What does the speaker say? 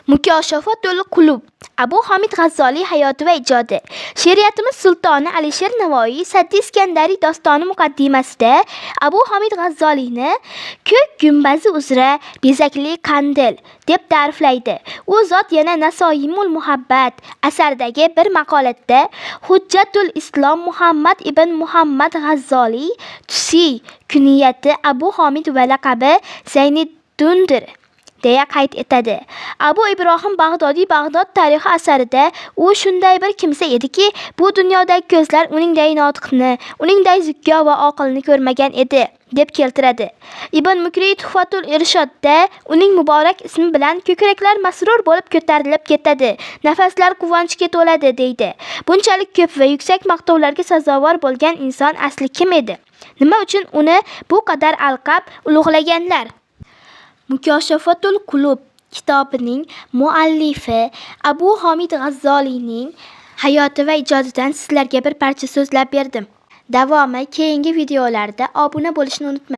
Mukoshafatul Qulub. Abu Hamid G'azzoliy hayoti va ijodi. She'riyatimiz sultoni Alisher Navoiy Saddiy Iskandariy dostoni muqaddimasida Abu Hamid G'azzoliyni ko'k gumbazi uzra bezakli qandil deb ta'riflaydi. U zot yana Nasoimul Muhabbat asaridagi bir maqolada Hujjatul Islom Muhammad ibn Muhammad G'azzoliy Tusi kuniyati Abu Hamid va laqabi Zayniddindir deya qayd etadi. Abu Ibrohim Bag'dodiy Bag'dod tarixi asarida u shunday bir kimsa ediki, bu dunyodagi ko'zlar uningday notiqni, uningday zukko va oqilni ko'rmagan edi deb keltiradi. Ibn Mukri Tuhfatul Irshodda uning muborak ismi bilan ko'kraklar masrur bo'lib ko'tarilib ketadi, nafaslar quvonchga to'ladi deydi. Bunchalik ko'p va yuksak maqtovlarga sazovor bo'lgan inson asli kim edi? Nima uchun uni bu qadar alqab ulug'laganlar? Mukoshafatul Qulub kitobining muallifi Abu Hamid G'azzoliyning hayoti va ijodidan sizlarga bir parcha so'zlab berdim. Davomi keyingi videolarda obuna bo'lishni unutmang.